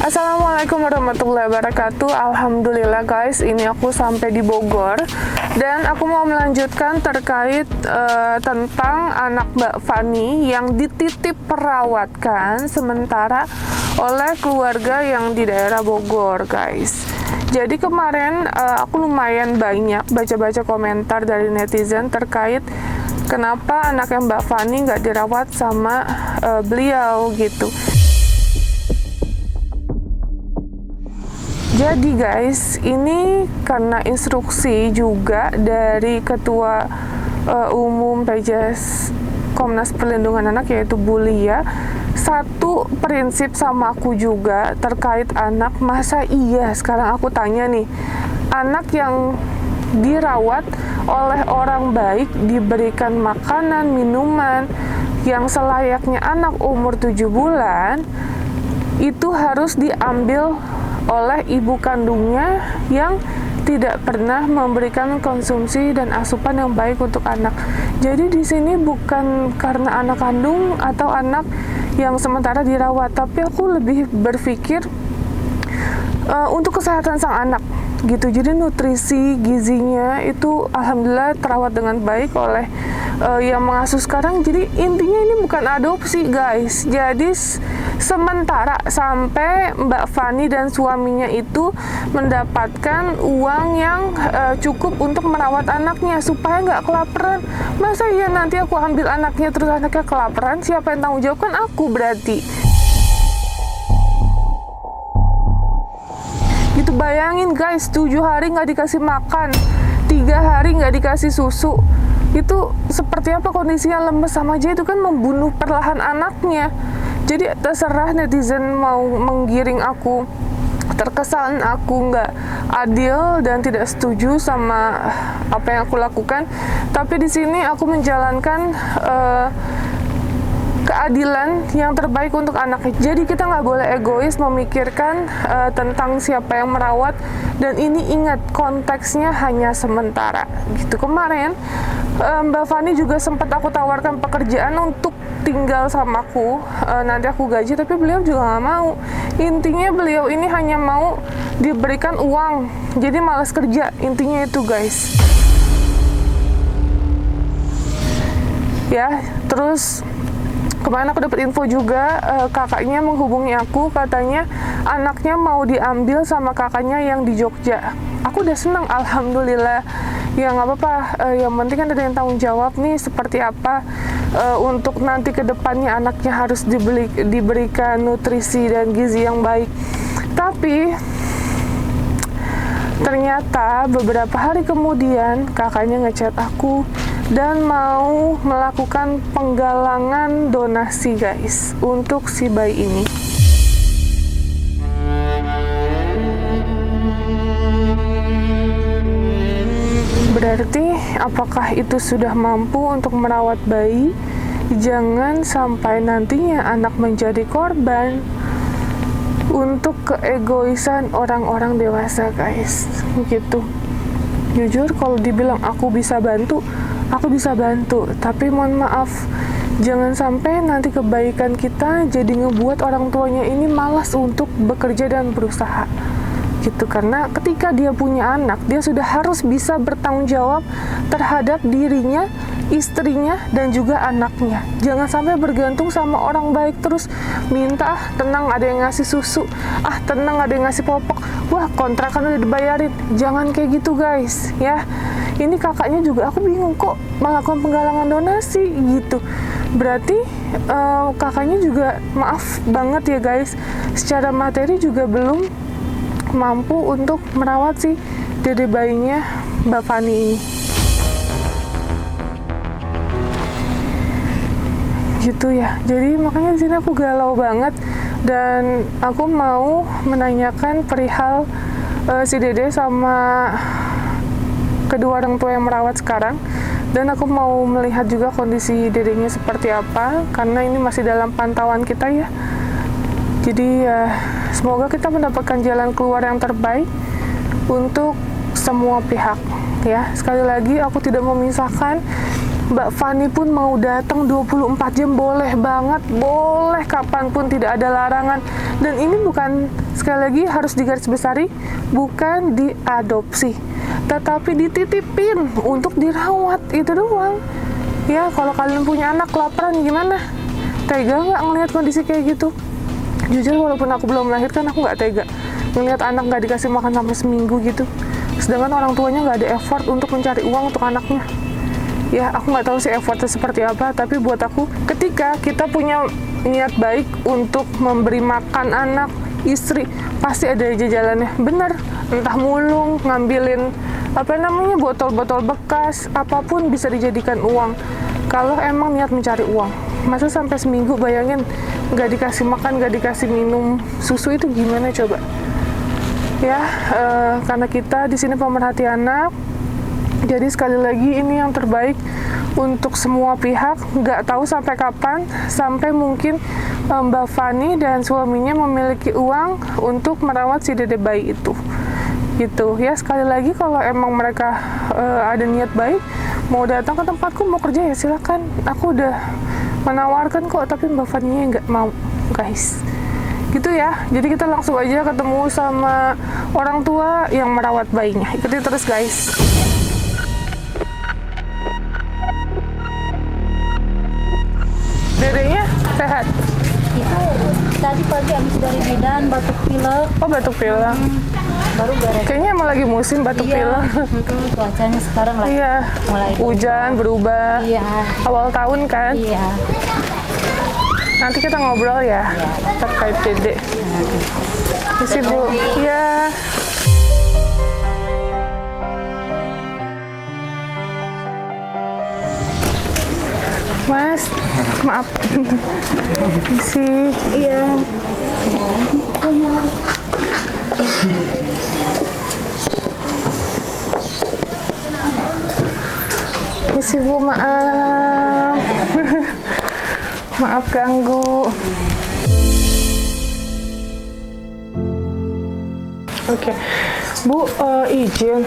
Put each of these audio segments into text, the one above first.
Assalamualaikum warahmatullahi wabarakatuh. Alhamdulillah guys, ini aku sampai di Bogor dan aku mau melanjutkan terkait tentang anak Mbak Fani yang dititip perawatkan sementara oleh keluarga yang di daerah Bogor guys. Jadi kemarin aku lumayan banyak baca-baca komentar dari netizen terkait kenapa anaknya Mbak Fani nggak dirawat sama beliau gitu. Jadi guys, ini karena instruksi juga dari Ketua Umum PJS Komnas Perlindungan Anak yaitu Bu Lia. Satu prinsip sama aku juga terkait anak, masa iya sekarang aku tanya nih, anak yang dirawat oleh orang baik, diberikan makanan, minuman yang selayaknya anak umur 7 bulan, itu harus diambil oleh ibu kandungnya yang tidak pernah memberikan konsumsi dan asupan yang baik untuk anak. Jadi di sini bukan karena anak kandung atau anak yang sementara dirawat, tapi aku lebih berpikir untuk kesehatan sang anak gitu. Jadi nutrisi gizinya itu alhamdulillah terawat dengan baik oleh yang mengasuh sekarang. Jadi intinya ini bukan adopsi guys. Jadi sementara sampai Mbak Fani dan suaminya itu mendapatkan uang yang cukup untuk merawat anaknya supaya nggak kelaparan. Masa iya nanti aku ambil anaknya terus anaknya kelaparan, siapa yang tanggung jawab? Kan aku berarti. Gitu, bayangin guys, 7 hari nggak dikasih makan, 3 hari nggak dikasih susu, itu seperti apa kondisinya, lemes sama aja, itu kan membunuh perlahan anaknya. Jadi terserah netizen mau menggiring aku, terkesan aku nggak adil dan tidak setuju sama apa yang aku lakukan, tapi di sini aku menjalankan keadilan yang terbaik untuk anaknya. Jadi kita nggak boleh egois memikirkan tentang siapa yang merawat, dan ini ingat konteksnya hanya sementara gitu. Kemarin Mbak Fani juga sempat aku tawarkan pekerjaan untuk tinggal sama aku, nanti aku gaji, tapi beliau juga nggak mau. Intinya beliau ini hanya mau diberikan uang, jadi malas kerja, intinya itu guys. Ya, terus kemarin aku dapat info juga, kakaknya menghubungi aku, katanya anaknya mau diambil sama kakaknya yang di Jogja. Aku udah senang, alhamdulillah. Ya nggak apa-apa, yang penting kan ada yang tanggung jawab nih seperti apa untuk nanti ke depannya anaknya harus diberikan nutrisi dan gizi yang baik. Tapi ternyata beberapa hari kemudian kakaknya ngechat aku dan mau melakukan penggalangan donasi guys untuk si bayi ini. Berarti apakah itu sudah mampu untuk merawat bayi? Jangan sampai nantinya anak menjadi korban untuk keegoisan orang-orang dewasa guys. Gitu. Jujur kalau dibilang aku bisa bantu, aku bisa bantu, tapi mohon maaf, jangan sampai nanti kebaikan kita jadi ngebuat orang tuanya ini malas untuk bekerja dan berusaha gitu. Karena ketika dia punya anak, dia sudah harus bisa bertanggung jawab terhadap dirinya, istrinya, dan juga anaknya. Jangan sampai bergantung sama orang baik terus minta, tenang ada yang ngasih susu, tenang ada yang ngasih popok, wah kontrakan udah dibayarin. Jangan kayak gitu guys ya. Ini kakaknya juga aku bingung kok melakukan penggalangan donasi gitu. Berarti kakaknya juga maaf banget ya guys, secara materi juga belum mampu untuk merawat si dede bayinya Mbak Fani ini. Gitu ya. Jadi makanya di sini aku galau banget dan aku mau menanyakan perihal si dede sama kedua orang tua yang merawat sekarang, dan aku mau melihat juga kondisi dedenya seperti apa karena ini masih dalam pantauan kita ya. Jadi semoga kita mendapatkan jalan keluar yang terbaik untuk semua pihak ya. Sekali lagi aku tidak memisahkan Mbak Fani pun mau datang 24 jam, boleh banget, boleh kapanpun, tidak ada larangan. Dan ini bukan, sekali lagi harus digarisbesari, bukan diadopsi, tetapi dititipin untuk dirawat, itu doang. Ya, kalau kalian punya anak kelaparan gimana? Tega nggak ngelihat kondisi kayak gitu? Jujur, walaupun aku belum melahirkan, aku nggak tega ngelihat anak nggak dikasih makan sampai seminggu gitu. Sedangkan orang tuanya nggak ada effort untuk mencari uang untuk anaknya. Ya, aku nggak tahu sih effortnya seperti apa, tapi buat aku, ketika kita punya niat baik untuk memberi makan anak, istri, pasti ada aja jalannya. Bener, entah mulung, ngambilin botol-botol bekas, apapun bisa dijadikan uang. Kalau emang niat mencari uang, masa sampai seminggu, bayangin nggak dikasih makan, nggak dikasih minum susu, itu gimana coba? Ya, karena kita di sini pemerhati anak, jadi sekali lagi ini yang terbaik untuk semua pihak. Nggak tahu sampai kapan, sampai mungkin Mbak Fani dan suaminya memiliki uang untuk merawat si dede bayi itu. Gitu ya, sekali lagi kalau emang mereka ada niat baik, mau datang ke tempatku, mau kerja ya silakan. Aku udah menawarkan kok, tapi Mbak Fani nggak mau, guys. Gitu ya, jadi kita langsung aja ketemu sama orang tua yang merawat bayinya. Ikuti terus, guys. Dedenya sehat? Itu tadi pagi habis dari bidan, batuk pilek. Oh, batuk pilek. Baru beres. Kayaknya emang lagi musim batuk pilek. Cuacanya sekarang lagi mulai hujan berubah. Iya. Awal tahun kan? Iya. Nanti kita ngobrol ya, terkait dede. Misi Bu. Iya. Mas, maaf. Misi. Iya. Misi Bu, maaf. Maaf ganggu. Oke, Bu, izin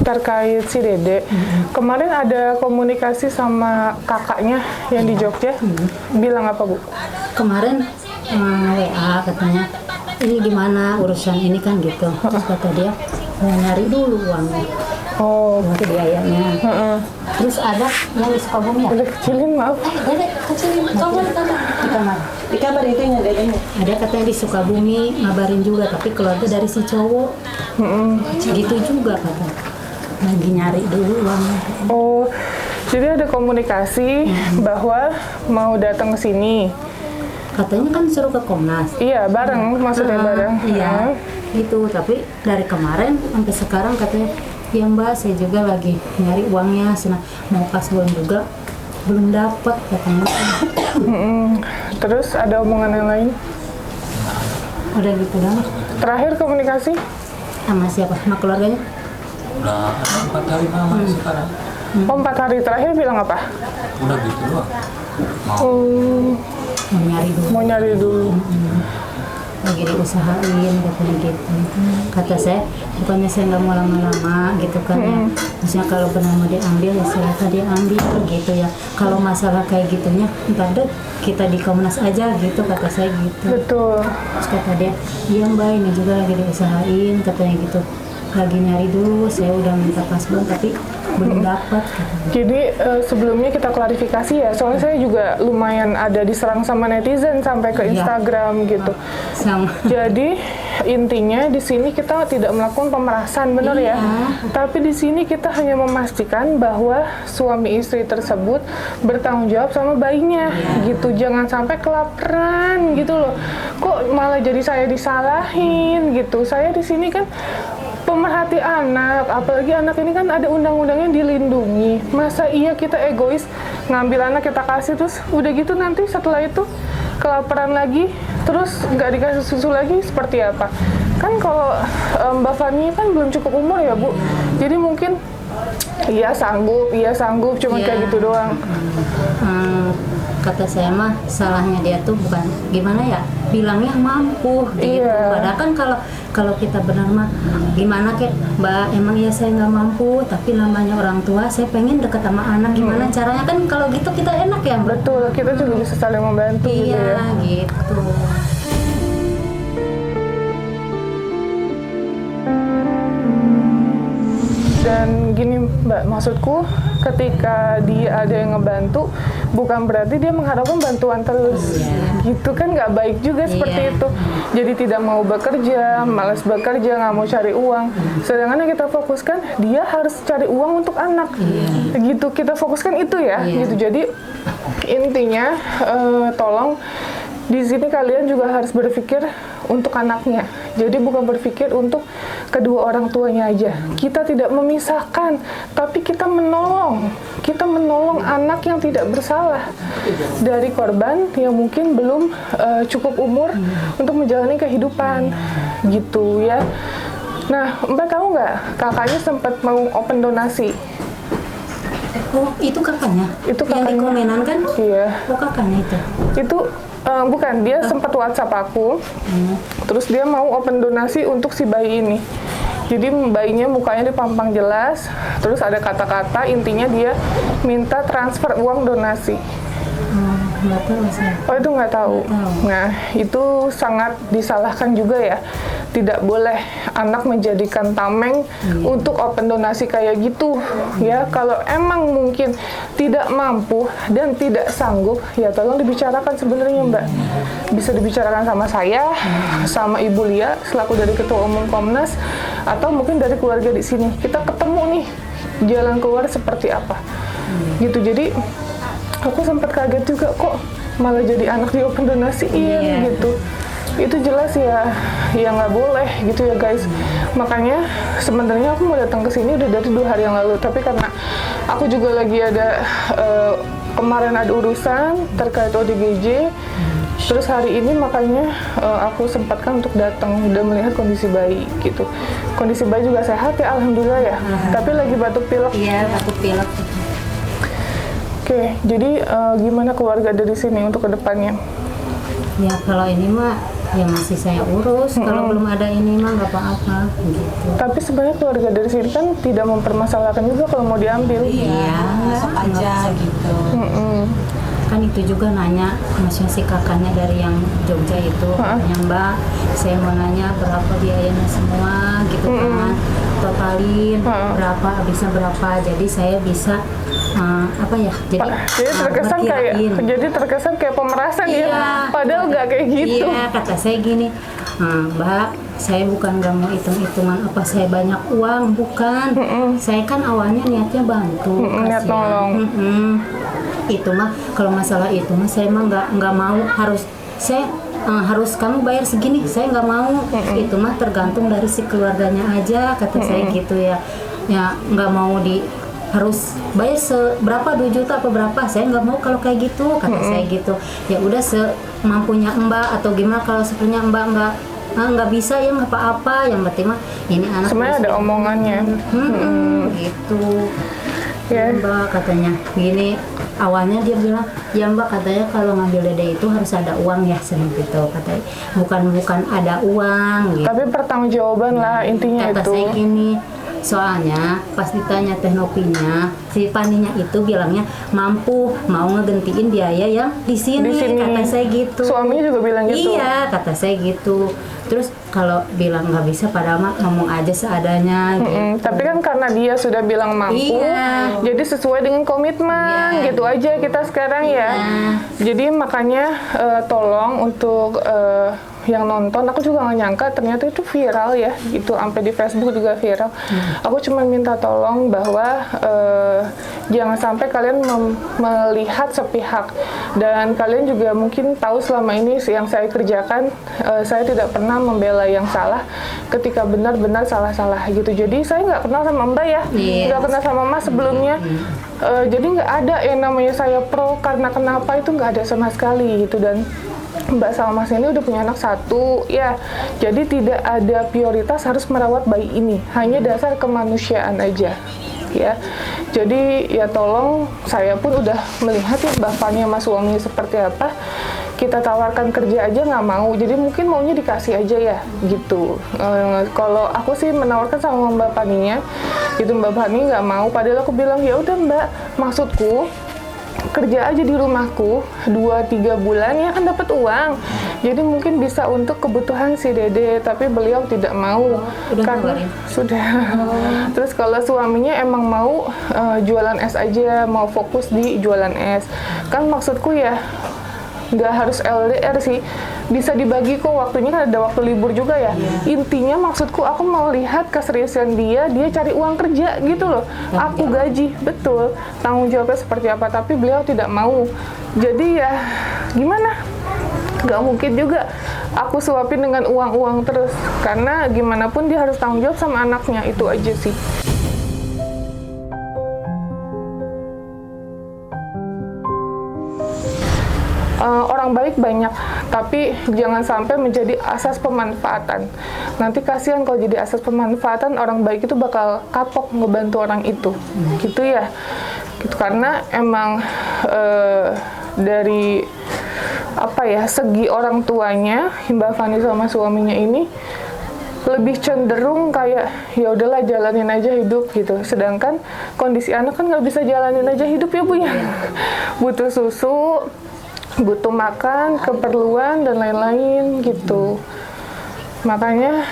terkait si Dede. Kemarin ada komunikasi sama kakaknya yang di Jogja. Bilang apa, Bu? Kemarin WA katanya, ini gimana urusan ini kan gitu. Terus kata dia, mau nyari dulu uangnya. Oh, untuk biayanya. Terus ada yang di Sukabumi ya? udah kecilin, maaf. Dedek, kecilin. Kamar. Di kamar. Di kamar itu yang dedeknya. Ada katanya di Sukabumi, ngabarin juga, tapi keluarga dari si cowok. Gitu juga katanya. Lagi nyari dulu uangnya. Oh, jadi ada komunikasi bahwa mau datang ke sini. Katanya kan suruh ke Komnas. Iya, bareng, maksudnya bareng. Iya, gitu. Tapi dari kemarin sampai sekarang katanya, ya Mbak, saya juga lagi nyari uangnya, mau pas uang juga belum dapat katanya. Terus ada omongan yang lain? Udah gitu dah. Terakhir komunikasi? Sama siapa? Sama keluarganya? Udah 4 hari mama sekarang. Oh, 4 hari terakhir bilang apa? Udah gitu doang. Mau nyari dulu. Mau nyari dulu. Lagi diusahain katanya gitu. Kata saya, bukannya saya nggak mau lama-lama gitu kan ya. Maksudnya kalau benar mau diambil ya silakan diambil gitu ya. Kalau masalah kayak gitunya, ntar deh kita di Komnas aja gitu, kata saya gitu. Betul. Terus kata dia, iya Mbak, ini juga lagi diusahain katanya gitu. Lagi nyari dulu, saya udah minta pasbon tapi belum dapat. Jadi sebelumnya kita klarifikasi ya, soalnya saya juga lumayan ada diserang sama netizen sampai ke Instagram gitu. Sama. Jadi intinya di sini kita tidak melakukan pemerasan, benar ya? Tapi di sini kita hanya memastikan bahwa suami istri tersebut bertanggung jawab sama bayinya, gitu. Jangan sampai kelaparan gitu loh. Kok malah jadi saya disalahin gitu? Saya di sini kan pemerhati anak, apalagi anak ini kan ada undang-undangnya dilindungi. Masa iya kita egois ngambil anak kita kasih, terus udah gitu nanti setelah itu kelaparan lagi, terus nggak dikasih susu lagi, seperti apa? Kan kalau Mbak Fani kan belum cukup umur ya Bu, jadi mungkin iya sanggup, cuma Iya. kayak gitu doang. Kata saya mah salahnya dia tuh bukan gimana ya, bilangnya mampu gitu. Iya. Padahal kan kalau kita benar mah gimana kek Mbak, emang ya saya nggak mampu, tapi namanya orang tua saya pengen deket sama anak, gimana caranya kan kalau gitu kita enak ya Mbak. Betul, kita juga bisa saling membantu gitu Iya ya. gitu. Dan gini Mbak, maksudku ketika dia ada yang ngebantu, bukan berarti dia mengharapkan bantuan terus. Gitu kan nggak baik juga seperti itu. Jadi tidak mau bekerja, malas bekerja, nggak mau cari uang. Sedangkan yang kita fokuskan, dia harus cari uang untuk anak. Gitu, kita fokuskan itu ya. Gitu. Jadi intinya tolong di sini kalian juga harus berpikir untuk anaknya. Jadi bukan berpikir untuk kedua orang tuanya aja. Kita tidak memisahkan, tapi kita menolong. Kita menolong anak yang tidak bersalah dari korban yang mungkin belum cukup umur untuk menjalani kehidupan. Gitu ya. Nah, Mbak tahu nggak, kakaknya sempat mau open donasi. Oh itu kakaknya? Itu yang di kakaknya. komenan kan? Iya. Oh kakaknya itu. Itu bukan, dia sempat WhatsApp aku, terus dia mau open donasi untuk si bayi ini. Jadi bayinya mukanya dipampang jelas, terus ada kata-kata, intinya dia minta transfer uang donasi. Nggak tahu saya. Oh itu nggak tahu. Nah itu sangat disalahkan juga ya. Tidak boleh anak menjadikan tameng untuk open donasi kayak gitu ya. Kalau emang mungkin tidak mampu dan tidak sanggup, ya tolong dibicarakan sebenarnya Mbak. Bisa dibicarakan sama saya, sama Ibu Lia selaku dari Ketua Umum Komnas, atau mungkin dari keluarga di sini. Kita ketemu nih jalan keluar seperti apa. Gitu. Jadi aku sempat kaget juga kok malah jadi anak di open donasiin gitu. Itu jelas ya nggak boleh gitu ya guys. Makanya sebenarnya aku mau datang ke sini udah dari 2 hari yang lalu, tapi karena aku juga lagi ada kemarin ada urusan terkait ODGJ, terus hari ini makanya aku sempatkan untuk datang dan melihat kondisi bayi gitu. Kondisi bayi juga sehat ya alhamdulillah ya. Tapi lagi batuk pilek. Iya batuk pilek. Oke, jadi gimana keluarga dari sini untuk kedepannya? Ya kalau ini mah ya masih saya urus. Kalau belum ada ini mah nggak apa-apa gitu. Tapi sebenarnya keluarga dari sini kan tidak mempermasalahkan juga kalau mau diambil. Iya, masuk aja gitu. Kan itu juga nanya, maksudnya si kakaknya dari yang Jogja itu, katanya Mbak, saya mau nanya berapa biayanya semua gitu kan, totalin berapa, habisnya berapa, jadi saya bisa apa ya, jadi terkesan kayak pemerasan iya, ya, padahal nggak kayak gitu. Iya, kata saya gini, Mbak, saya bukan nggak mau hitung-hitungan apa saya banyak uang, bukan. Saya kan awalnya niatnya bantu, niat nolong. Itu mah kalau masalah itu mah saya mah nggak mau harus saya harus kamu bayar segini, saya nggak mau. Itu mah tergantung dari si keluarganya aja, kata saya gitu ya. Ya nggak mau harus bayar seberapa, 2 juta apa berapa, saya nggak mau kalau kayak gitu, kata saya gitu. Ya udah semampunya Mbak atau gimana, kalau sebenarnya Mbak nggak bisa ya nggak apa-apa, yang penting mah ini anak sebenarnya ada omongannya. Gitu Ya. Mbak katanya gini, awalnya dia bilang ya Mbak, katanya kalau ngambil dede itu harus ada uang ya, sering gitu katanya, bukan ada uang gitu. Tapi pertanggungjawaban lah intinya Kata itu. saya gini, soalnya pas ditanya teknopinya, si Paninya itu bilangnya mampu mau ngegantiin biaya yang di sini, kata saya gitu. Suaminya juga bilang gitu. Iya, kata saya gitu. Terus kalau bilang nggak bisa, padahal mah ngomong aja seadanya gitu. Tapi kan karena dia sudah bilang mampu, jadi sesuai dengan komitmen, gitu aja kita sekarang ya. Jadi makanya tolong untuk yang nonton, aku juga nggak nyangka ternyata itu viral ya, gitu, sampai di Facebook juga viral. Aku cuma minta tolong bahwa jangan sampai kalian melihat sepihak, dan kalian juga mungkin tahu selama ini yang saya kerjakan, saya tidak pernah membela yang salah ketika benar-benar salah-salah gitu. Jadi saya nggak kenal sama Mbak ya, nggak kenal sama Mas sebelumnya. Jadi nggak ada yang namanya saya pro karena kenapa, itu nggak ada sama sekali gitu. Dan Mbak sama Mas ini udah punya anak 1 ya, jadi tidak ada prioritas harus merawat bayi ini, hanya dasar kemanusiaan aja ya. Jadi ya tolong, saya pun udah melihat ya Mbak Fani sama suaminya seperti apa. Kita tawarkan kerja aja nggak mau, jadi mungkin maunya dikasih aja ya gitu. Kalau aku sih menawarkan sama Mbak Faninya, itu Mbak Fani nggak mau. Padahal aku bilang ya udah Mbak, maksudku kerja aja di rumahku 2-3 bulan ya kan dapat uang. Jadi mungkin bisa untuk kebutuhan si Dede, tapi beliau tidak mau. Udah Karena nawarin? sudah. Terus kalau suaminya emang mau jualan es aja, mau fokus di jualan es. Kan maksudku ya nggak harus LDR sih, bisa dibagi kok waktunya, kan ada waktu libur juga ya. Intinya maksudku aku mau lihat keseriusan dia cari uang kerja gitu loh. Aku gaji, betul, tanggung jawabnya seperti apa, tapi beliau tidak mau. Jadi ya gimana, nggak mungkin juga aku suapin dengan uang-uang terus, karena gimana pun dia harus tanggung jawab sama anaknya, itu aja sih. Orang baik banyak, tapi jangan sampai menjadi asas pemanfaatan. Nanti kasihan kalau jadi asas pemanfaatan, orang baik itu bakal kapok ngebantu orang itu, gitu ya. Gitu, karena emang dari apa ya, segi orang tuanya Mbak Fani sama suaminya ini lebih cenderung kayak ya udahlah jalanin aja hidup gitu. Sedangkan kondisi anak kan nggak bisa jalanin aja hidup ya Bu ya. Butuh susu, butuh makan, keperluan, dan lain-lain gitu. Makanya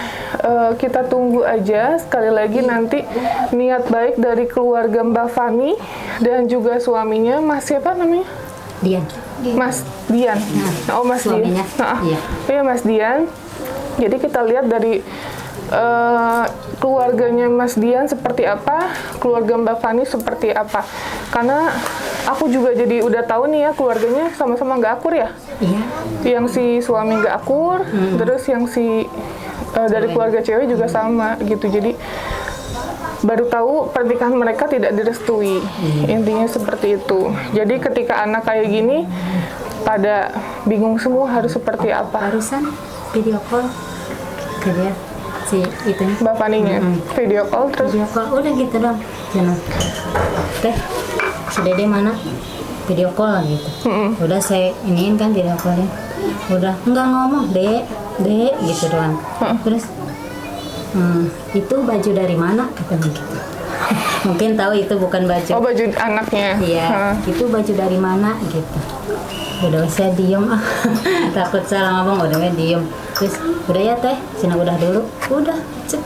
kita tunggu aja, sekali lagi nanti niat baik dari keluarga Mbak Fani dan juga suaminya, Mas siapa namanya? Dian. Mas Dian. Oh Mas Suaminya. Dian. Iya. Iya Mas Dian. Jadi kita lihat dari keluarganya Mas Dian seperti apa, keluarga Mbak Fani seperti apa. Karena aku juga jadi udah tahu nih ya, keluarganya sama-sama nggak akur ya. Iya. Yang si suami nggak akur, terus yang si dari keluarga cewek juga sama gitu. Jadi baru tahu pernikahan mereka tidak direstui. Intinya seperti itu. Jadi ketika anak kayak gini, pada bingung semua harus seperti apa. Barusan video call ke dia si itu Mbak Faninya video call terus video call udah gitu dong. Cina. Teh, si Dede mana? Video call gitu. Udah saya iniin kan video callnya. Udah nggak ngomong, Dek gitu doang. Terus itu baju dari mana? Katanya gitu. Mungkin tahu itu bukan baju. oh baju anaknya. Iya, itu baju dari mana gitu. Udah saya diem takut salah ngomong, udah diem. Terus udah ya Teh, Cina udah dulu. Udah, cek.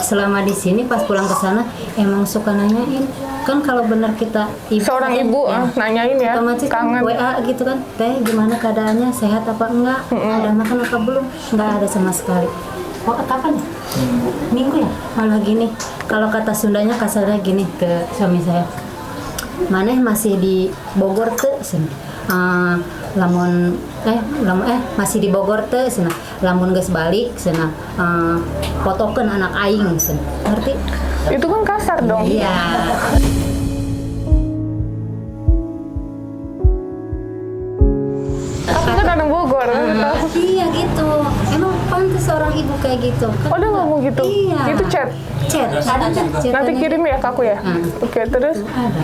Selama di sini pas pulang ke sana emang suka nanyain. Kan kalau benar kita Seorang ibu nanyain ya, otomatis kan kangen. WA gitu kan, Teh gimana keadaannya, sehat apa enggak, ada makan apa belum, nggak ada sama sekali. Oh kapan ya? Minggu ya? Malah gini, kalau kata Sundanya kasarnya gini ke suami saya, maneh masih di Bogor tuh, lamun masih di Bogor tuh, lamun geus balik, fotokeun anak aing, ngerti? Itu kan kasar dong. Iya. Aku kan orang Bogor. Iya gitu. Emang pantas seorang ibu kayak gitu. Oh dia ngomong gitu? Iya. Itu chat? Chat. Ada chat. Nanti kirim ya ke aku ya? Oke, terus? Ada.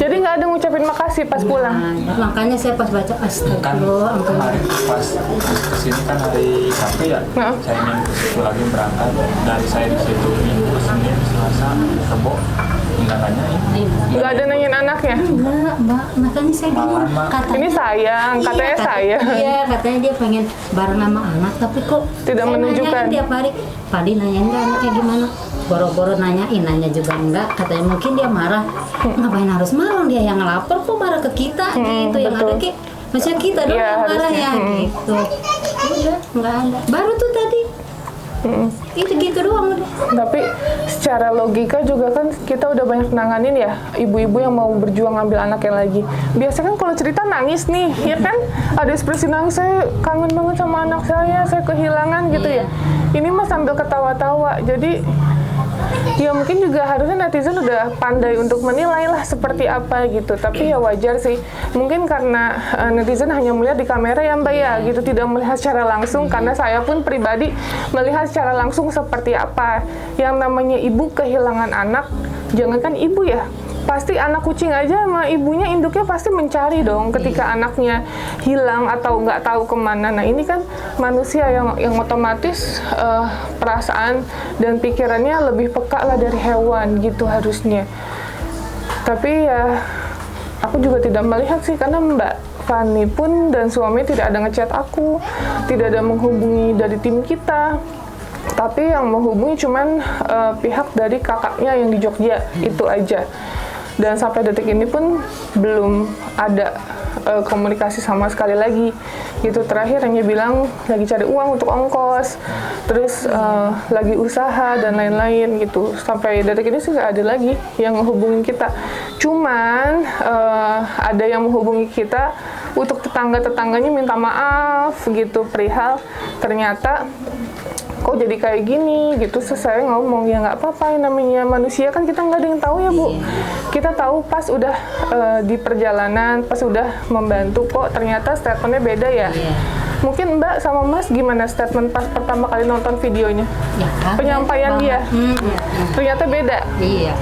Jadi nggak ada ngucapin makasih pas pulang? Nah, makanya saya pas baca Kan astagfirullah, kemarin pas kesini kan hari Sabtu ya, saya minggu situ lagi berangkat, dari saya di situ Minggu, Senin, Selasa, Rebo, nggak nanyain. Nggak ada nanyain anaknya? enggak, Mbak. Makanya saya bingung. Malahan, Mak. Katanya Ini sayang, katanya sayang. Iya, katanya dia pengen bareng sama anak, tapi kok Tidak saya menunjukkan. nanyain tiap hari. Padi nanyain nggak anaknya gimana? Boro-boro nanyain, nanya juga enggak. Katanya mungkin dia marah. Ngapain harus marah? Dia yang lapor kok marah ke kita gitu. Yang betul. ada kayak maksudnya kita doang Iya, yang marah harusnya. ya gitu. Udah, nggak ada. Baru tuh tadi. Itu gitu doang udah. Tapi secara logika juga kan kita udah banyak nanganin ya ibu-ibu yang mau berjuang ngambil anaknya lagi. Biasanya kan kalau cerita nangis nih, ya kan? Ada ekspresi nangis, saya kangen banget sama anak saya kehilangan gitu ya. Ini mah sambil ketawa-tawa. Jadi ya mungkin juga harusnya netizen udah pandai untuk menilai lah seperti apa gitu. Tapi ya wajar sih. Mungkin karena netizen hanya melihat di kamera ya Mbak ya gitu, tidak melihat secara langsung. Karena saya pun pribadi melihat secara langsung seperti apa. Yang namanya ibu kehilangan anak jangankan ibu ya, pasti anak kucing aja sama ibunya induknya pasti mencari dong ketika anaknya hilang atau nggak tahu kemana. Nah ini kan manusia yang otomatis perasaan dan pikirannya lebih peka lah dari hewan gitu harusnya. Tapi ya aku juga tidak melihat sih, karena Mbak Fani pun dan suami tidak ada ngechat aku, tidak ada menghubungi dari tim kita. Tapi yang menghubungi cuman pihak dari kakaknya yang di Jogja, itu aja. Dan sampai detik ini pun belum ada komunikasi sama sekali lagi gitu. Terakhir hanya bilang lagi cari uang untuk ongkos, terus lagi usaha dan lain-lain gitu. Sampai detik ini sih nggak ada lagi yang menghubungi kita. Cuman ada yang menghubungi kita untuk tetangga-tetangganya minta maaf gitu perihal ternyata kok jadi kayak gini gitu. Terus saya ngomong ya nggak apa-apa, yang namanya manusia kan kita nggak ada yang tahu ya Bu. Kita tahu pas udah di perjalanan, pas udah membantu kok ternyata statementnya beda ya. Mungkin Mbak sama Mas gimana statement pas pertama kali nonton videonya? Penyampaian dia ternyata beda. Iya.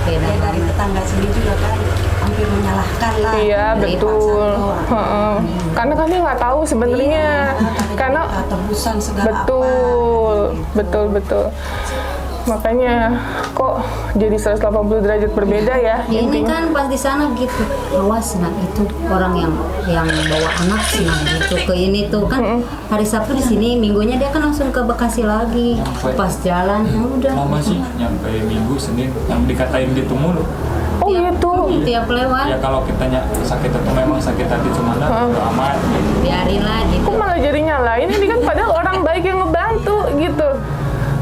Beda. Ya, dari tetangga sini juga kan hampir menyalahkan lah. Iya betul. Karena kan dia nggak tahu sebenarnya. Karena tebusan segala betul. Makanya kok jadi 180 derajat berbeda ya. Ini intinya. kan pas di sana gitu, awas nah itu orang yang bawa anak sih nah gitu ke ini tuh kan hari Sabtu di sini, minggunya dia kan langsung ke Bekasi lagi. Pas jalan ya udah. Lama sih nyampe Minggu Senin yang dikatain gitu mulu. Oh gitu. Tiap lewat Ya kalau kitanya sakit itu memang sakit hati cuman aman gitu. biarin lah gitu. Kok malah jadi nyalain, ini kan padahal orang baik yang ngebantu gitu.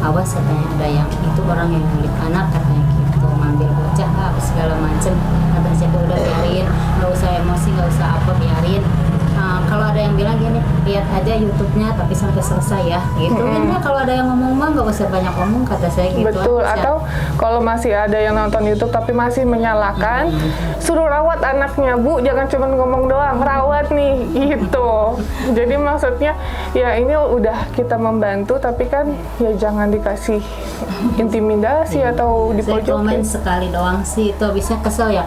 Awas katanya ada yang itu orang yang nyulik anak katanya gitu, ngambil bocah apa segala macem. Kata saya udah biarin, nggak usah emosi, nggak usah apa, biarin. Kalau ada yang bilang gini, lihat aja YouTube-nya tapi sampai selesai ya gitu. Kan kalau ada yang ngomong mah nggak usah banyak ngomong, kata saya gitu. Betul, aja. atau kalau masih ada yang nonton YouTube tapi masih menyalahkan, suruh rawat anaknya Bu, jangan cuma ngomong doang, rawat nih gitu. Jadi maksudnya ya ini udah kita membantu tapi kan ya jangan dikasih intimidasi atau Saya komen dipojokin. sekali doang sih, itu habisnya kesel ya.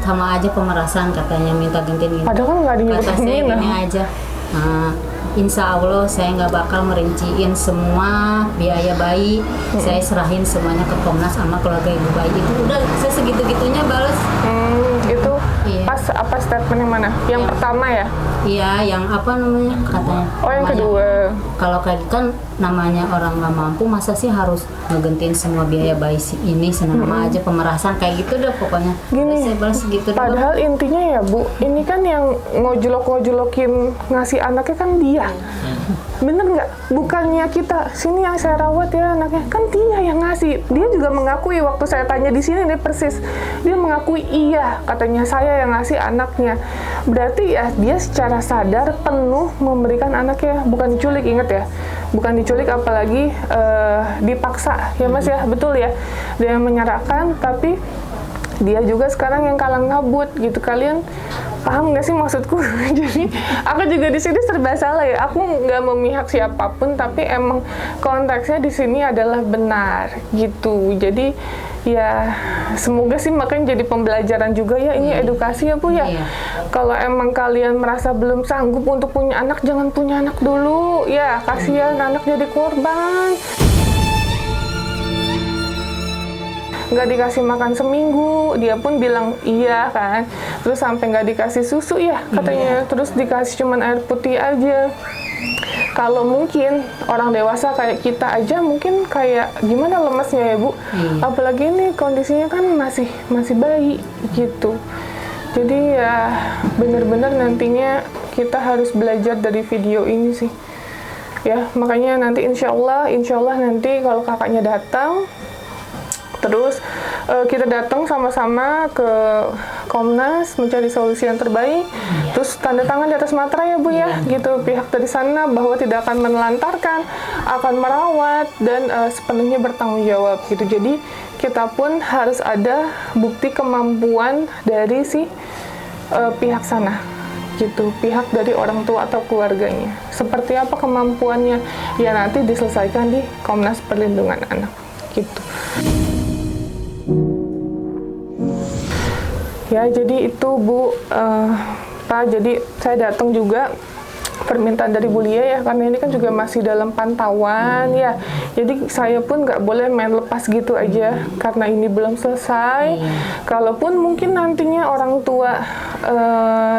Sama aja pemerasan katanya, minta gantiin. Padahal kan nggak Kata saya diminta. gini aja, insya Allah saya nggak bakal merinciin semua biaya bayi. Saya serahin semuanya ke Komnas sama keluarga ibu bayi. Itu udah saya segitu-gitunya bales. Itu Iya. pas apa statement yang mana? Yang pertama ya? Iya, yang apa namanya katanya. Oh yang namanya, kedua. Kalau kayak gitu kan namanya orang nggak mampu, masa sih harus ngegentiin semua biaya bayi si ini, senama aja pemerasan kayak gitu deh pokoknya. Gini, Udah saya balas segitu doang. padahal intinya ya Bu, ini kan yang ngojlok-ngojlokin ngasih anaknya kan dia. Bener nggak? Bukannya kita, sini yang saya rawat ya anaknya, kan dia yang ngasih. Dia juga mengakui waktu saya tanya di sini dia persis, dia mengakui iya, katanya saya yang ngasih anaknya. Berarti ya dia secara sadar penuh memberikan anaknya, bukan diculik, inget ya, bukan diculik apalagi dipaksa ya Mas ya, betul ya, dia yang menyerahkan tapi dia juga sekarang yang kalang kabut gitu. Kalian paham nggak sih maksudku? Jadi aku juga di sini serba salah ya. Aku nggak memihak siapapun, tapi emang konteksnya di sini adalah benar gitu. Jadi ya semoga sih makanya jadi pembelajaran juga ya, ini edukasi ya Bu ya. Iya. Kalau emang kalian merasa belum sanggup untuk punya anak, jangan punya anak dulu ya. Kasihan anak jadi korban. Nggak dikasih makan seminggu, dia pun bilang iya kan, terus sampai nggak dikasih susu ya katanya, terus dikasih cuman air putih aja. Kalau mungkin orang dewasa kayak kita aja mungkin kayak gimana lemesnya ya Bu, apalagi ini kondisinya kan masih bayi gitu. Jadi ya benar-benar nantinya kita harus belajar dari video ini sih ya. Makanya nanti insya Allah nanti kalau kakaknya datang, terus kita datang sama-sama ke Komnas mencari solusi yang terbaik. Terus tanda tangan di atas materai ya Bu ya, gitu pihak dari sana bahwa tidak akan menelantarkan, akan merawat dan sepenuhnya bertanggung jawab gitu. Jadi kita pun harus ada bukti kemampuan dari si pihak sana gitu, pihak dari orang tua atau keluarganya. Seperti apa kemampuannya ya nanti diselesaikan di Komnas Perlindungan Anak gitu. Ya, jadi itu Bu, Pak, jadi saya datang juga permintaan dari Bu Lia ya, karena ini kan juga masih dalam pantauan ya. Jadi saya pun nggak boleh main lepas gitu aja karena ini belum selesai. Kalaupun mungkin nantinya orang tua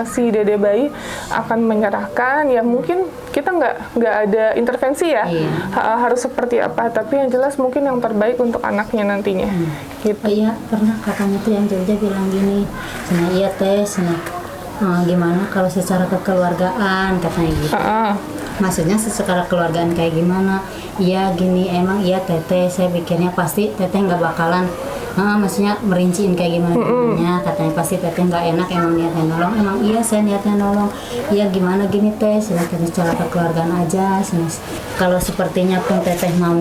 si dede bayi akan menyerahkan, ya mungkin kita nggak ada intervensi ya, harus seperti apa. Tapi yang jelas mungkin yang terbaik untuk anaknya nantinya. Gitu. Oh iya, pernah kakaknya tuh yang Jogja bilang gini, "Sana iya teh, sana gimana kalau secara kekeluargaan," katanya gitu. Maksudnya secara keluargaan kayak gimana? Iya gini, emang iya teteh, saya pikirnya pasti teteh nggak bakalan, maksudnya merinciin kayak gimana, katanya pasti teteh nggak enak, emang niatnya nolong, emang iya saya niatnya nolong. Iya gimana gini teh, silakan secara kekeluargaan aja. Kalau sepertinya pun teteh mau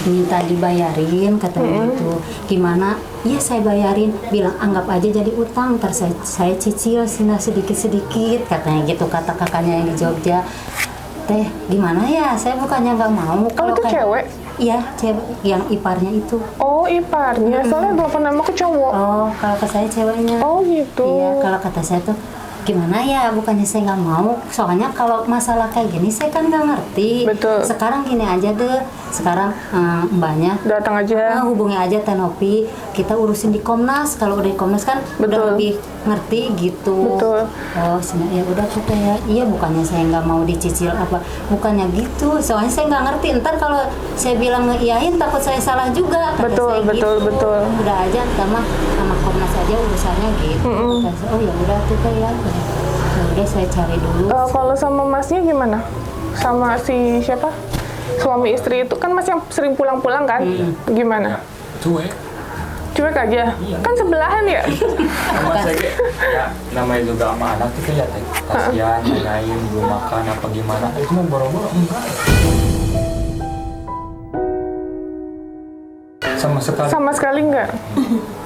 minta dibayarin, katanya gitu. Gimana? Iya saya bayarin, bilang anggap aja jadi utang, ntar saya cicil sedikit-sedikit, katanya gitu kata kakaknya yang di Jogja. Teh gimana ya, saya bukannya nggak mau. Kalau itu cewek? Iya, cewek yang iparnya itu. Oh, iparnya, soalnya belum pernah mau ke cowok. Oh, kalau ke saya ceweknya. Oh gitu. Iya, kalau kata saya tuh gimana ya, bukannya saya nggak mau, soalnya kalau masalah kayak gini saya kan nggak ngerti. Betul. Sekarang gini aja deh, sekarang mbaknya Datang aja. hubungi aja Tenopi, kita urusin di Komnas. Kalau udah di Komnas kan Betul. udah lebih ngerti gitu. Betul. Oh ya udah tuh ya, iya bukannya saya nggak mau dicicil apa, bukannya gitu, soalnya saya nggak ngerti, ntar kalau saya bilang ngeiyain takut saya salah juga, kata Betul, saya betul, gitu. betul. Udah aja sama Komnas aja urusannya gitu. Kata saya, oh ya udah tuh ya udah saya cari dulu. Kalau sama masnya gimana? Sama si siapa? Suami istri itu kan mas yang sering pulang-pulang kan? Gimana? Cuek. Cuek aja? Kan sebelahan ya? Sama saya ya, namanya juga sama anak itu ya teh. Kasihan, nanyain belum makan apa gimana. Itu mau boro-boro enggak. Sama sekali. Sama sekali enggak?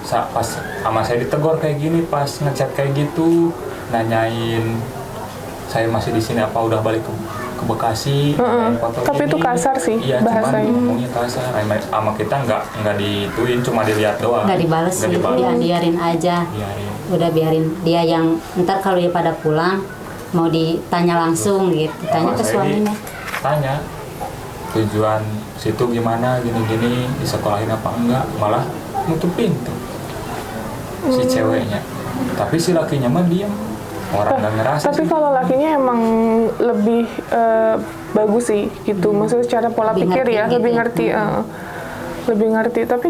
Pas sama saya ditegur kayak gini, pas ngechat kayak gitu, nanyain saya masih di sini apa udah balik ke Bekasi. Foto Tapi gini. itu kasar sih Iya, bahasanya. cuman ngomongnya kasar. Sama kita nggak dituin, cuma dilihat doang. Nggak dibales sih, biarin aja. Biarin. Udah biarin dia yang ntar kalau dia pada pulang mau ditanya langsung gitu, tanya ke Saya suaminya. Tanya tujuan situ gimana, gini-gini, disekolahin apa enggak, malah nutup pintu si ceweknya. Tapi si lakinya mah diam, orang nggak ngerasa. Tapi sih. kalau lakinya emang lebih bagus sih gitu, maksudnya secara pola Lebih pikir ngerti ya, gitu lebih ya. ngerti, lebih ngerti. Tapi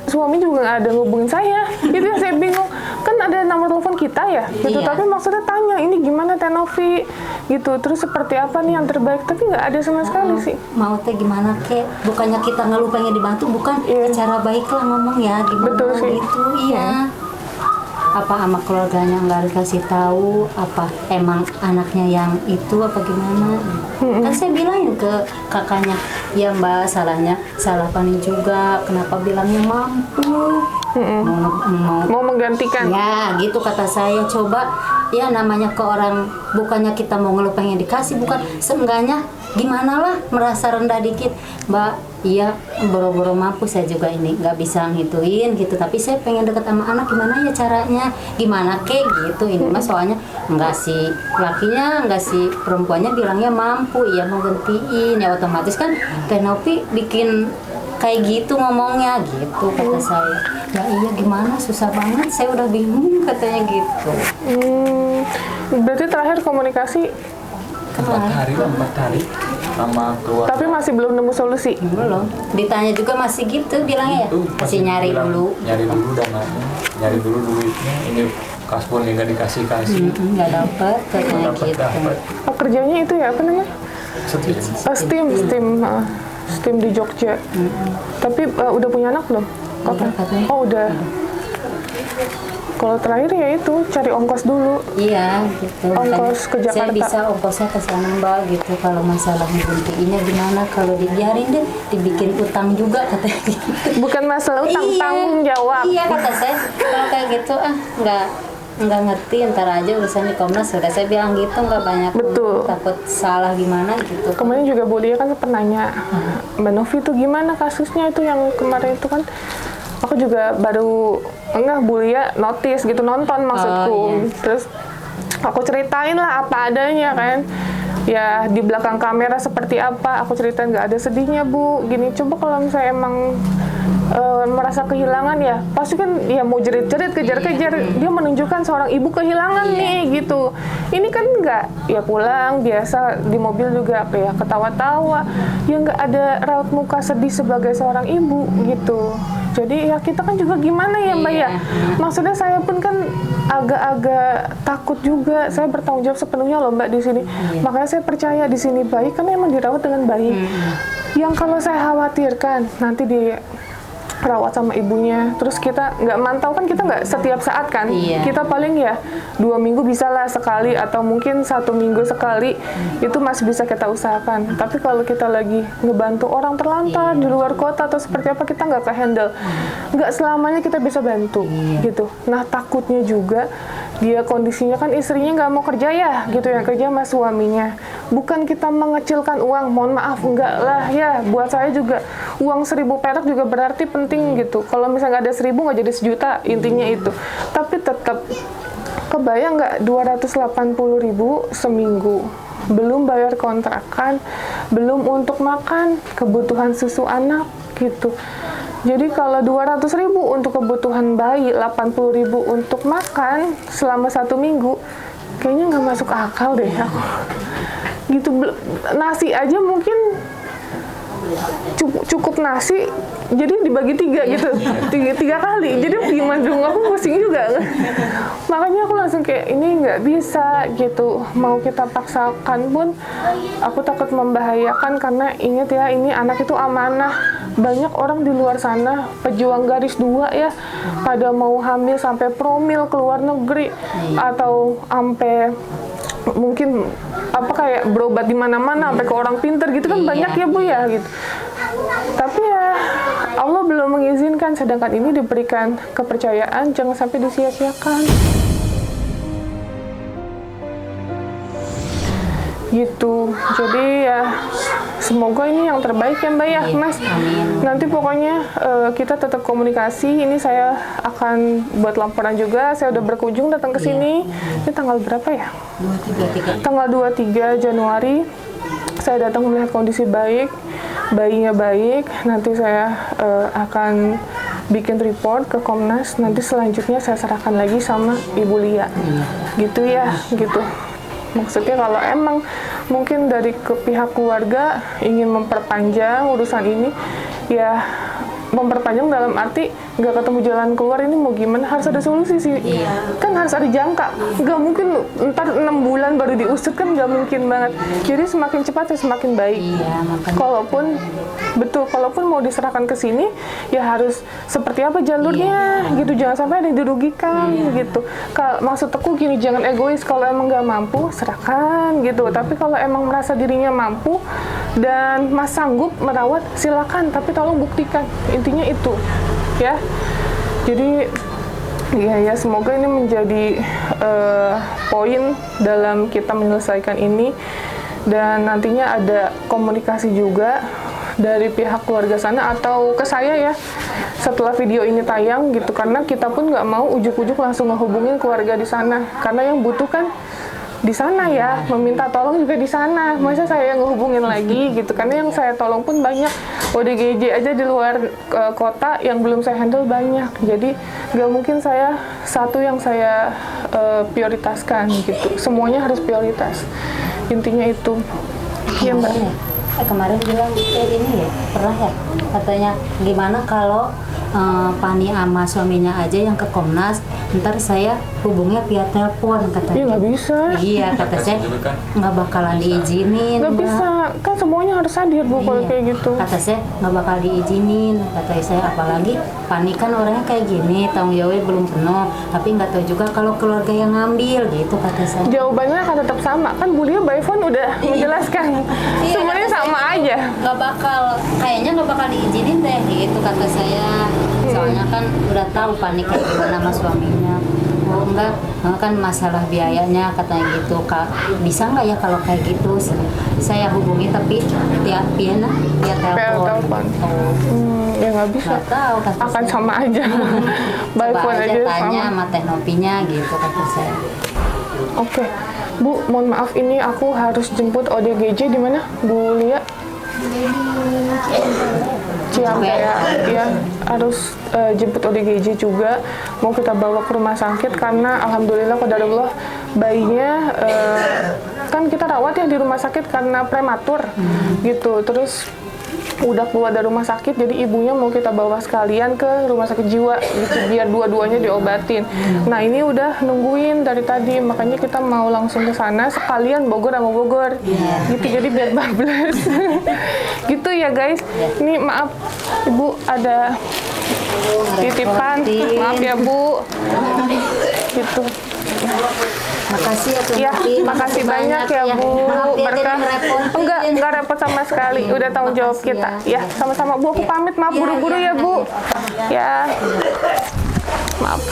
suami juga nggak ada ngubungin saya, itu yang saya bingung. Kan ada nomor telepon kita ya, gitu. Iya. Tapi maksudnya tanya ini gimana Tenovi, gitu. Terus seperti apa nih yang terbaik? Tapi nggak ada sama sekali sih. Mau teh gimana kek, bukannya kita ngeluh pengen dibantu, bukan cara baik lah ngomong ya gimana. Betul sih. Gitu. Iya. Apa sama keluarganya nggak dikasih tahu, apa emang anaknya yang itu apa gimana. Kan saya bilangin ke kakaknya, ya mbak salah panik juga, kenapa bilangnya mampu. Mau menggantikan. Ya gitu kata saya, coba ya namanya ke orang, bukannya kita mau ngeluh pengen dikasih, bukan, seenggaknya gimana lah merasa rendah dikit, mbak. Iya boro-boro mampu, saya juga ini nggak bisa ngituin gitu, tapi saya pengen deket sama anak, gimana ya caranya, gimana kek gitu. Ini mah soalnya nggak si lakinya, nggak si perempuannya bilangnya mampu, iya mau gantiin, ya otomatis kan Tenopi bikin kayak gitu ngomongnya gitu, kata saya. Ya iya gimana, susah banget, saya udah bingung, katanya gitu. Berarti terakhir komunikasi, 4 hari sama keluarga. tapi masih belum nemu solusi. Belum, ditanya juga masih gitu bilangnya ya, Itu masih nyari bilang, dulu. nyari dulu dananya, nyari dulu duitnya. Ini kasbon yang nggak dikasih Nggak dapet, katanya gitu. dapat Oh, kerjanya itu ya apa namanya? setim. Steam di Jogja. Tapi udah punya anak belum? Udah, katanya. Oh udah. Kalau terakhir ya itu cari ongkos dulu. Iya gitu. Ongkos ke Saya Jakarta. bisa ongkosnya ke sana mbak gitu. Kalau masalah ngegantiinnya gimana? Kalau dibiarin deh, dibikin utang juga, katanya gitu. Bukan masalah utang, Iya. tanggung jawab. Iya kata saya, kalau kayak gitu nggak ngerti, ntar aja urusan di Komnas. Sudah saya bilang gitu, nggak banyak. Betul. Takut salah gimana gitu. Kemarin juga Bu Lia kan sempat nanya, Mbak Novi itu gimana kasusnya itu yang kemarin itu kan aku juga baru enggak Bu Lia notice gitu, nonton maksudku. Terus aku ceritain lah apa adanya kan, ya di belakang kamera seperti apa, aku ceritain nggak ada sedihnya Bu, gini coba kalau misalnya emang merasa kehilangan ya pasti kan ya mau jerit-jerit kejar-kejar, dia menunjukkan seorang ibu kehilangan nih gitu. Ini kan enggak, ya pulang biasa di mobil juga ya ketawa-tawa, ya nggak ada raut muka sedih sebagai seorang ibu gitu. Jadi ya kita kan juga gimana ya Mbak ya, maksudnya saya pun kan agak-agak takut juga, saya bertanggung jawab sepenuhnya loh Mbak di sini. Makanya saya percaya di sini baik karena emang dirawat dengan baik. Yang kalau saya khawatirkan nanti dirawat sama ibunya, terus kita nggak mantau kan, kita nggak setiap saat kan, kita paling ya 2 minggu bisa lah sekali atau mungkin 1 minggu sekali, itu masih bisa kita usahakan. Tapi kalau kita lagi ngebantu orang terlantar di luar kota atau seperti apa, kita nggak ke-handle, nggak selamanya kita bisa bantu gitu. Nah takutnya juga dia kondisinya kan istrinya nggak mau kerja ya gitu, yang kerja sama suaminya. Bukan kita mengecilkan uang, mohon maaf, enggak lah ya, buat saya juga uang 1.000 perak juga berarti penting gitu. Kalau misalnya nggak ada 1.000 nggak jadi 1 juta, intinya itu. Tapi tetap kebayang nggak 280.000 seminggu, belum bayar kontrakan, belum untuk makan, kebutuhan susu anak gitu. Jadi kalau 200.000 untuk kebutuhan bayi, 80.000 untuk makan selama 1 minggu, kayaknya nggak masuk akal deh aku. Gitu, nasi aja mungkin cukup nasi, jadi dibagi 3 gitu, 3 kali. Jadi gimana dong, aku pusing juga. Makanya aku langsung kayak ini nggak bisa gitu. Mau kita paksakan pun, aku takut membahayakan karena ingat ya ini anak itu amanah. Banyak orang di luar sana pejuang garis 2 ya, pada mau hamil sampai promil ke luar negeri atau sampai mungkin apa kayak berobat di mana-mana sampai ke orang pinter gitu kan, banyak ya Bu ya gitu. Tapi ya Allah belum mengizinkan, sedangkan ini diberikan kepercayaan, jangan sampai disia-siakan gitu. Jadi ya semoga ini yang terbaik ya Mbak ya Mas. Nanti pokoknya kita tetap komunikasi. Ini saya akan buat laporan juga. Saya udah berkunjung datang ke sini. Ini tanggal berapa ya? 23. Tanggal 23 Januari. Saya datang melihat kondisi baik, bayinya baik. Nanti saya akan bikin report ke Komnas. Nanti selanjutnya saya serahkan lagi sama Ibu Lia. Gitu ya, gitu. Maksudnya kalau emang mungkin dari pihak keluarga ingin memperpanjang urusan ini, ya memperpanjang dalam arti nggak ketemu jalan keluar, ini mau gimana, harus ada solusi sih. Kan harus ada jangka, nggak mungkin ntar 6 bulan baru diusut, kan nggak mungkin banget. Jadi semakin cepat ya semakin baik. Kalaupun mau diserahkan ke sini ya harus seperti apa jalurnya gitu, jangan sampai ada yang dirugikan gitu. Maksud aku gini, jangan egois, kalau emang nggak mampu serahkan gitu, tapi kalau emang merasa dirinya mampu dan Mas sanggup merawat silakan, tapi tolong buktikan, intinya itu ya. Jadi ya semoga ini menjadi poin dalam kita menyelesaikan ini, dan nantinya ada komunikasi juga dari pihak keluarga sana atau ke saya ya setelah video ini tayang gitu, karena kita pun nggak mau ujuk-ujuk langsung ngehubungin keluarga di sana, karena yang butuh kan di sana ya, meminta tolong juga di sana, masa saya yang ngehubungin lagi gitu, karena yang saya tolong pun banyak, ODGJ aja di luar kota yang belum saya handle banyak, jadi nggak mungkin saya satu yang saya prioritaskan gitu, semuanya harus prioritas, intinya itu ya Mbak. Kemarin bilang ini ya, pernah ya katanya gimana kalau Pani sama suaminya aja yang ke Komnas, ntar saya hubungnya via telepon katanya. Iya nggak bisa. Iya kata saya nggak bakalan diizinin. Nggak bisa, kan semuanya harus hadir Bu kalau kayak gitu. Kata saya nggak bakal diizinin, kata saya, apalagi Pani kan orangnya kayak gini, tanggung jawabnya belum penuh, tapi nggak tahu juga kalau keluarga yang ngambil gitu kata saya. Jawabannya akan tetap sama, kan Bu Lia by phone udah menjelaskan, semuanya sama aja. Nggak bakal, kayaknya nggak bakal diizinin deh gitu kata saya. Soalnya kan udah tahu panik kayak gimana sama suaminya. Oh enggak kan masalah biayanya katanya gitu, Kak, bisa nggak ya kalau kayak gitu. Saya hubungi tapi tiap telepon. Ya nggak bisa. Nggak tahu kata Akan saya. sama aja. By Coba phone aja aja tanya sama. sama Teh Nopinya gitu kata saya. Oke, Bu, mohon maaf ini aku harus jemput ODGJ di mana, Bu Lia? Ciampea ya, harus jemput ODGJ juga. Mau kita bawa ke rumah sakit karena alhamdulillah qadarullah bayinya kan kita rawat ya di rumah sakit karena prematur gitu. Terus udah keluar dari rumah sakit, jadi ibunya mau kita bawa sekalian ke rumah sakit jiwa gitu biar dua-duanya diobatin. Nah ini udah nungguin dari tadi, makanya kita mau langsung ke sana sekalian Bogor sama Bogor gitu, jadi biar bablas gitu ya guys. Ini maaf Ibu ada titipan, maaf ya Bu gitu. Makasih ya Teh Ya, Nopi. makasih banyak ya Bu. Maaf ya Berkah. jadi ngerepotin. Enggak repot sama sekali. Udah tanggung jawab Makasih kita. ya. Ya, sama-sama Bu. Aku pamit, maaf buru-buru ya Bu. Ya. Maaf.